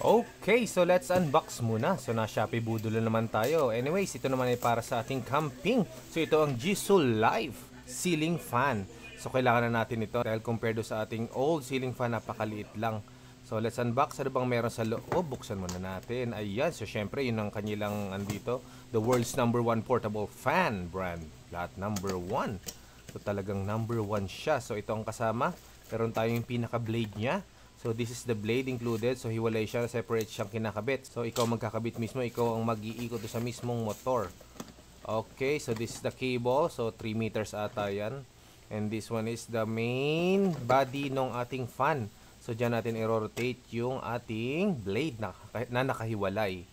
Okay, so let's unbox muna. So na Shopee Budol naman tayo. Anyways, ito naman ay para sa ating camping. So ito ang Jisoo Live ceiling fan. So kailangan na natin ito dahil compared sa ating old ceiling fan, napakaliit lang. So let's unbox. Ano bang meron sa loob? Buksan muna natin. Ayan, so syempre yun ang kanilang andito. The world's #1 portable fan brand. Lahat #1. So talagang #1 siya. So ito ang kasama. Meron tayong pinaka-blade niya. So this is the blade included. So hiwalay siya, separate siyang kinakabit. So ikaw magkakabit mismo, ikaw ang mag-iikot sa mismong motor. Okay, so this is the cable. So 3 meters ata yan. And this one is the main body ng ating fan. So dyan natin i-rotate yung ating blade na nakahiwalay.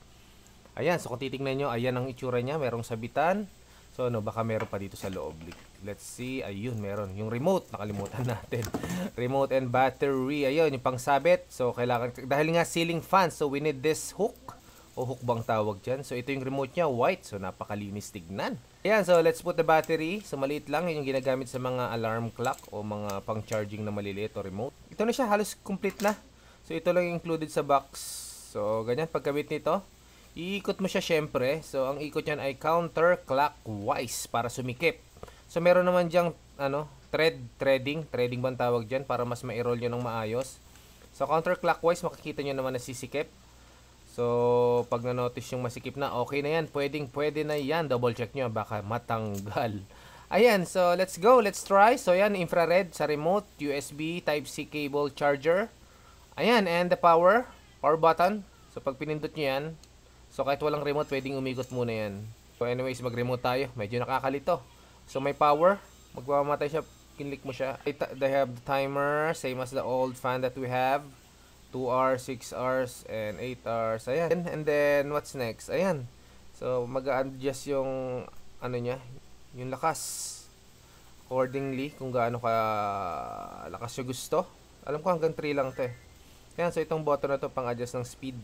Ayan, so kung titignan nyo, ayan ang itsura niya. Merong sabitan. So ano, baka meron pa dito sa loob. Let's see. Ayun, meron. Yung remote, nakalimutan natin. Remote and battery. Ayun, yung pangsabit. So kailangan, dahil nga ceiling fan, so we need this hook. O hook bang tawag dyan. So ito yung remote niya, white. So napakalinis tignan. Ayan, so let's put the battery. So maliit lang, yun yung ginagamit sa mga alarm clock o mga pang charging na maliliit o remote. Ito na siya, halos complete na. So ito lang included sa box. So ganyan, pagkabit nito, iikot mo siya syempre. So ang ikot niyan ay counterclockwise para sumikip. So meron naman diyang threading bang tawag diyan para mas ma-roll niyo ng maayos. So counterclockwise, makikita niyo naman na sisikip. So pag na-notice yung masikip na, okay na yan. Pwede na yan. Double check niyo baka matanggal. Ayan, so let's go. Let's try. So yan, infrared sa remote, USB, Type-C cable charger. Ayan, and the power button. So pag pinindot niyo yan, so kahit walang remote, pwedeng umikot muna yan. So anyways, mag-remote tayo. Medyo nakakalito. So may power. Magmamatay siya. Kinlik mo siya. They have the timer. Same as the old fan that we have. 2 hours, 6 hours, and 8 hours. Ayan. And then, what's next? Ayan. So mag-adjust yung ano niya. Yung lakas. Accordingly, kung gaano ka lakas yung gusto. Alam ko hanggang 3 lang to eh. Ayan. So itong button na to pang-adjust ng speed.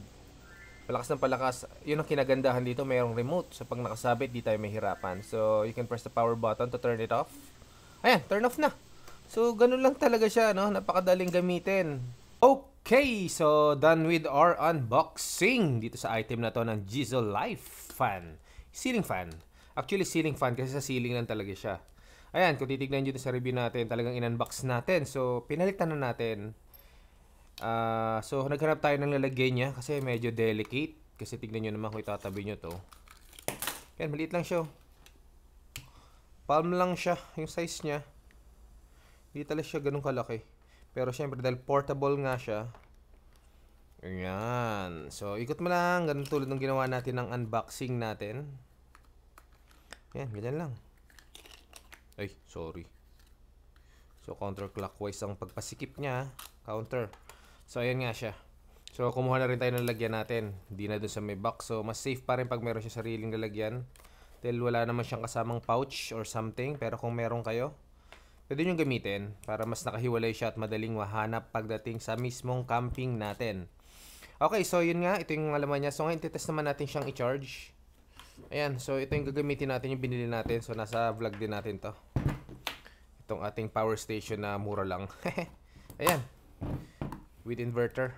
Palakas ng palakas. Yun ang kinagandahan dito, mayroong remote. So pag nakasabit, di tayo mahirapan. So you can press the power button to turn it off. Ayan, turn off na. So ganun lang talaga siya, no? Napakadaling gamitin. Okay, so done with our unboxing dito sa item na to ng Jisoo Live fan. Ceiling fan. Actually ceiling fan kasi sa ceiling lang talaga siya. Ayan, kung titignan nyo dito sa review natin, talagang in-unbox natin. So pinalitan na natin. So naghanap tayo ng lalagyan niya kasi medyo delicate. Kasi tignan nyo naman kung itatabi nyo to. Yan, maliit lang siya. Palm lang siya, yung size niya. Hindi talaga siya ganun kalaki. Pero syempre dahil portable nga siya. Ayan. So ikot mo lang, ganun tulad ng ginawa natin ng unboxing natin. Yan, ganyan lang. Ay, sorry. So counterclockwise ang pagpasikip niya. Counter. So ayan nga siya. So kumuha na rin tayo ng lalagyan natin. Hindi na dun sa may box. So mas safe pa rin pag meron siya sariling lalagyan. Dahil wala naman siyang kasamang pouch or something. Pero kung meron kayo, pwede nyo gamitin para mas nakahiwalay siya at madaling mahanap pagdating sa mismong camping natin. Okay, so yun nga. Ito yung alaman niya. So ngayon titest naman natin siyang i-charge. Ayan, so ito yung gagamitin natin, yung binili natin. So nasa vlog din natin to. Itong ating power station na mura lang. Ayan. With inverter.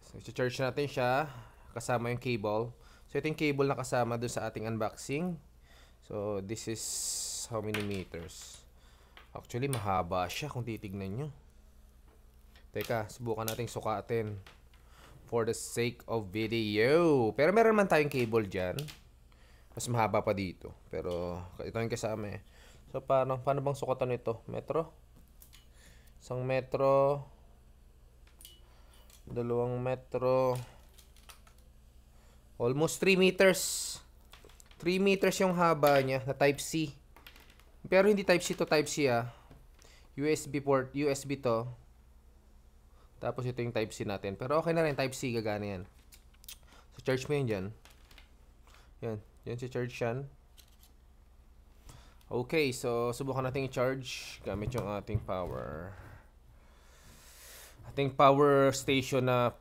So i-charge natin siya kasama yung cable. So ito yung cable na kasama doon sa ating unboxing. So this is how many meters? Actually mahaba siya kung titignan nyo. Teka, subukan nating sukatin for the sake of video. Pero meron man tayong cable dyan. Mas mahaba pa dito. Pero ito yung kasama eh. So paano bang sukatan ito? Metro? 1 metro. 2 metro. Almost 3 meters. 3 meters yung haba niya na Type-C. Pero hindi Type-C to Type-C ah. USB port. USB to. Tapos ito yung Type-C natin. Pero okay na rin. Type-C gagana yan. So charge mo yun dyan. Yan. Yan si charge yan. Okay. So subukan natin i-charge. Gamit yung ating power. Ating power station na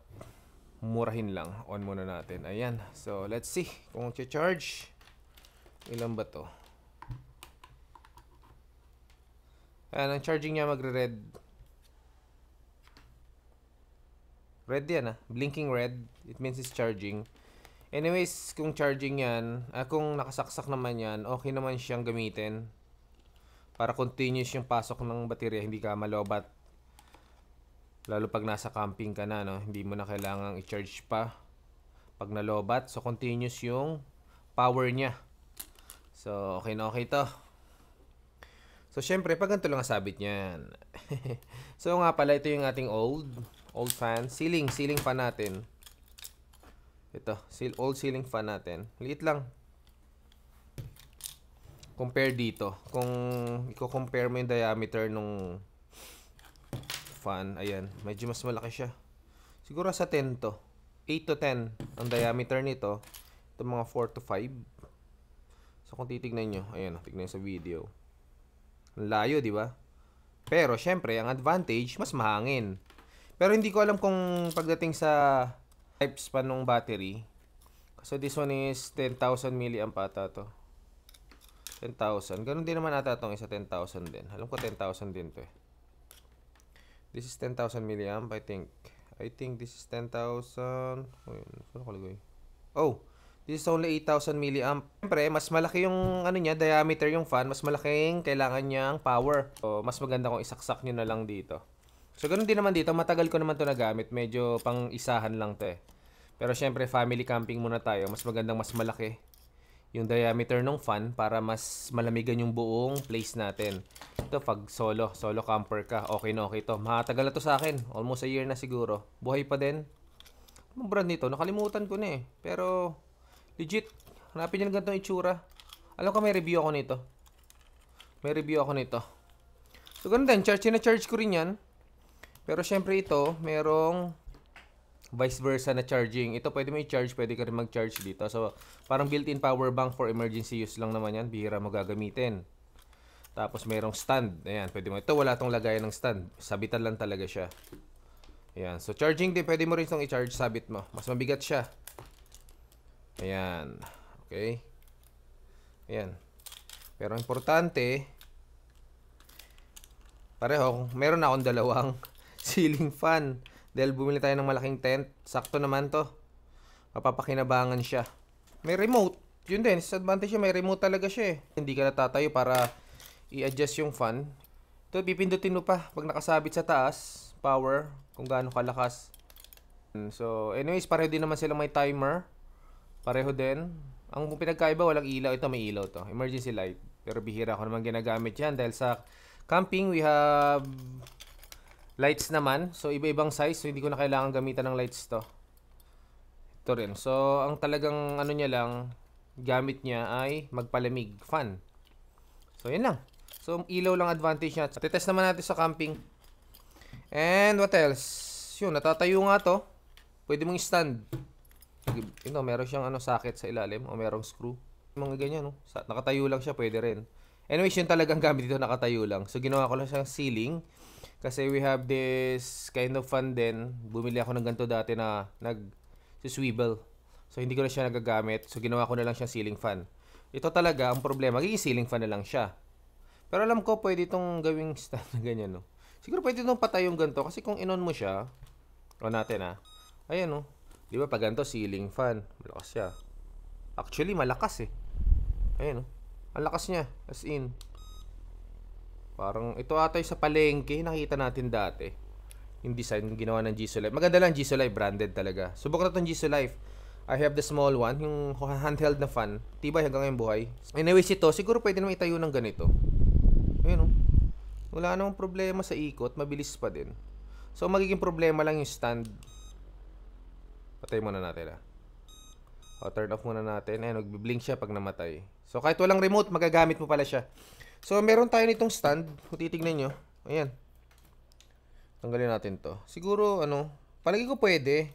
murahin lang. On muna natin. Ayan. So, let's see kung i-charge. Ilan ba to? Ayan, ang charging niya magre-red. Red yan blinking red. It means it's charging. Anyways, kung charging yan, kung nakasaksak naman yan, okay naman siyang gamitin. Para continuous yung pasok ng baterya, hindi ka malobat. Lalo pag nasa camping ka na, no? Hindi mo na kailangang i-charge pa pag nalobat. So, continuous yung power niya. So, okay na okay to. So, syempre, pag ganito lang sabit niyan. So, nga pala, ito yung ating old fan. Ceiling fan natin. Ito, old ceiling fan natin. Liit lang. Compare dito. Kung i-compare mo yung diameter nung fan, ayan, medyo mas malaki siya. Siguro sa 10 to. 8 to 10 ang diameter nito. Ito mga 4 to 5. So kung titignan nyo, ayan, tignan nyo sa video. Ang layo, di ba? Pero syempre, ang advantage, mas mahangin. Pero hindi ko alam kung pagdating sa lifespan ng battery. So this one is 10,000 mAh ata to. 10,000. Ganun din naman ata itong isa 10,000 din. Alam ko 10,000 din to eh. This is 10,000 mAh, I think. I think this is 10,000. Oh, this is only 8,000 mAh. Siyempre, mas malaki yung ano niya, diameter yung fan, mas malaking kailangan niyang power. So, mas maganda kung isaksak niyo na lang dito. So, ganun din naman dito. Matagal ko naman to nagamit. Medyo pang isahan lang to eh. Pero syempre, family camping muna tayo. Mas magandang mas malaki yung diameter ng fan para mas malamigan yung buong place natin. Ito, pag solo camper ka, okay na okay to. Matagal na to sa akin. Almost a year na siguro. Buhay pa din. Anong brand nito? Nakalimutan ko na eh. Pero, legit. Hanapin nyo ng ganitong itsura. Alam ko may review ako nito. So, ganun din. Charge ko rin yan. Pero, syempre ito, merong vice versa na charging. Ito, pwede mo i-charge. Pwede ka rin mag-charge dito. So, parang built-in power bank for emergency use lang naman yan. Bihira mo gagamitin. Tapos merong stand. Ayan, pwede mo. Ito wala tong lagayan ng stand. Sabitan lang talaga siya. Ayan. So charging din, pwede mo rin itong i-charge, sabit mo. Mas mabigat siya. Ayan. Okay. Ayan. Pero importante, pareho, meron na akong dalawang ceiling fan. Dahil bumili tayo ng malaking tent. Sakto naman to. Mapapakinabangan siya. May remote. Yun din, disadvantage siya. May remote talaga siya eh. Hindi ka natatayo para i-adjust yung fan. Ito, pipindutin mo pa pag nakasabit sa taas. Power, kung gaano kalakas. So, anyways, pareho din naman silang may timer. Pareho din. Ang pinagkaiba, walang ilaw. Ito, may ilaw to. Emergency light. Pero bihira ko naman ginagamit yan. Dahil sa camping, we have lights naman. So, iba-ibang size. So, hindi ko na kailangan gamitan ng lights to. Ito rin. So, ang talagang ano niya lang, gamit niya ay magpalamig fan. So, yun lang. So, ilaw lang advantage niya. Titest naman natin sa camping. And what else? Yun, natatayo nga to. Pwede mong stand. Ito, meron siyang socket sa ilalim. O merong screw. Mga ganyan, no? Nakatayo lang siya, pwede rin. Anyways, yun talagang gamit dito, nakatayo lang. So, ginawa ko lang siyang ceiling. Kasi we have this kind of fan din. Bumili ako ng ganito dati na nag-swivel. So, hindi ko na siya nagagamit. So, ginawa ko na lang siyang ceiling fan. Ito talaga, ang problema, magiging ceiling fan na lang siya. Pero alam ko, pwede itong gawing stand na ganyan, no? Siguro pwede itong patay yung ganito. Kasi kung inon mo siya, o natin, ayan, no? Di ba, pag ganito, ceiling fan. Malakas siya. Actually, malakas, eh. Ayan, no? Ang lakas niya. As in. Parang, ito ata yung sa palengke. Nakita natin dati. Yung design, ginawa ng Jisoo Life. Maganda lang, Jisoo Life. Branded talaga. Subok na itong Jisoo Life. I have the small one, yung handheld na fan. Tibay hanggang ngayong buhay. Anyways, ito, siguro pwede naman itayo ng ganito. Ayun, wala namang problema sa ikot, mabilis pa din. So, magiging problema lang yung stand. Patay muna natin, O, turn off muna natin. Ayun, magbiblink siya pag namatay. So, kahit walang remote, magagamit mo pala siya. So, meron tayo nitong stand. Kung titignan nyo. Ayan. Tanggalin natin to. Siguro, palagi ko pwede.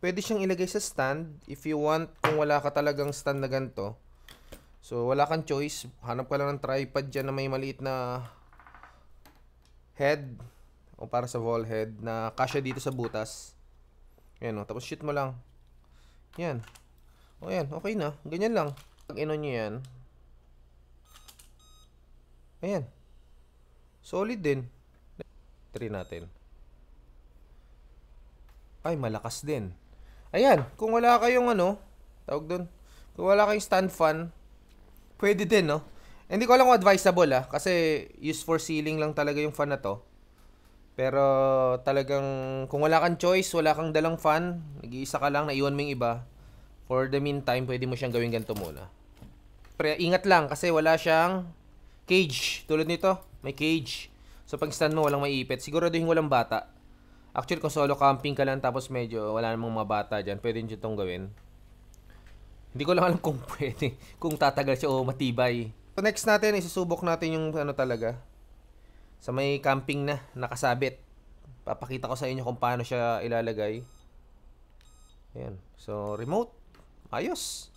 Pwede siyang ilagay sa stand if you want, kung wala ka talagang stand na ganito. So, wala kang choice. Hanap ka lang ng tripod dyan na may maliit na head o para sa wall head na kasya dito sa butas. Ayan, tapos shoot mo lang. Yan. O yan, okay na. Ganyan lang. Pag inon nyo yan. Ayan. Solid din. Try natin. Ay, malakas din. Ayan, kung wala kayong ano, tawag doon, kung wala kayong stand fan, pwede din, no? Hindi ko alam kung advisable, kasi use for ceiling lang talaga yung fan na to. Pero talagang, kung wala kang choice, wala kang dalang fan, nag-iisa ka lang, naiwan mo yung iba, for the meantime, pwede mo siyang gawin ganito muna. Pero ingat lang, kasi wala siyang cage. Tulad nito, may cage. So pag stand mo, walang maiipit. Siguraduhin walang bata. Actually, kung solo camping ka lang tapos medyo wala namang mga bata dyan, pwede nyo itong gawin. Hindi ko lang alam kung pwede, kung tatagal siya o matibay. So next natin, isusubok natin yung ano talaga. Sa may camping na, nakasabit. Papakita ko sa inyo kung paano siya ilalagay. Ayan. So, remote. Ayos.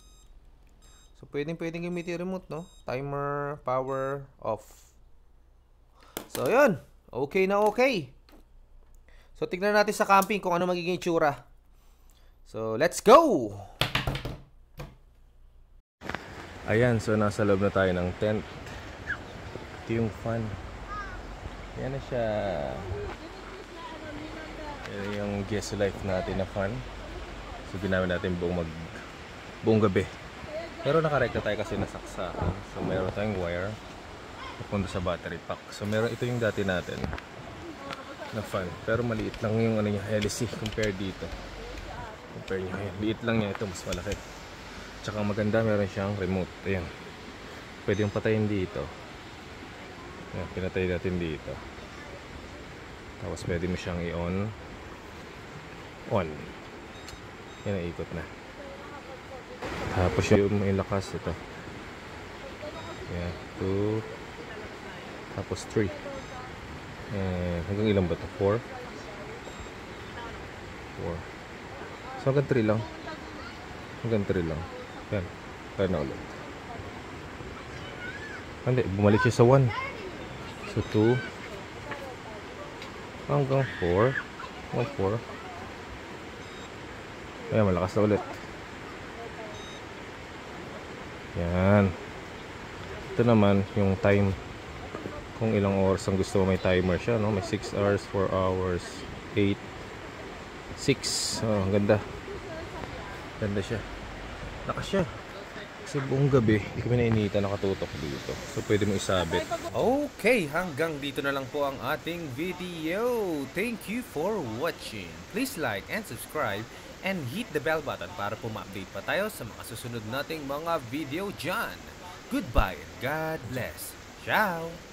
So, pwedeng gamitin yung remote, no? Timer, power, off. So, yun. Okay na okay. So, tignan natin sa camping kung ano magiging itsura. So, let's go! Ayan, so nasa loob na tayo ng tent. Ito yung fan. Yan na siya. Yan yung guest life natin na fan. So, ginamit natin buong gabi. Pero nakarekta tayo kasi nasaksakan. So, meron tayong wire papunta sa battery pack. So, ito yung dati natin na fan, pero maliit lang yung ano niya, LC compare dito. Compare niyo, ayan, liit lang niya, ito mas malaki. Tsaka maganda, meron siyang remote. Ayan. Pwede yung patayin dito. Ayan, pinatay natin dito. Tapos pwede mo siyang i-on. On. Yan, naikot na. Tapos yung lakas ito. Ayan, 2. Tapos 3. Hanggang ilan ba ito? 4? 4. So hanggang 3 lang. Hanggang 3 lang. Yan. Try na ulit. Hindi, bumalik siya sa 1. So 2. Hanggang 4. Hanggang 4. Ayan, malakas na ulit. Yan. Ito naman yung time. Kung ilang oras ang gusto mo, may timer siya, no? May 6 hours, 4 hours, 8, 6. Oh, ang ganda. Ganda siya. Lakas siya. Kasi buong gabi, hindi kami nainita, nakatutok dito. So, pwede mo isabit. Okay, hanggang dito na lang po ang ating video. Thank you for watching. Please like and subscribe and hit the bell button para po ma-update pa tayo sa mga susunod nating mga video dyan. Goodbye and God bless. Ciao!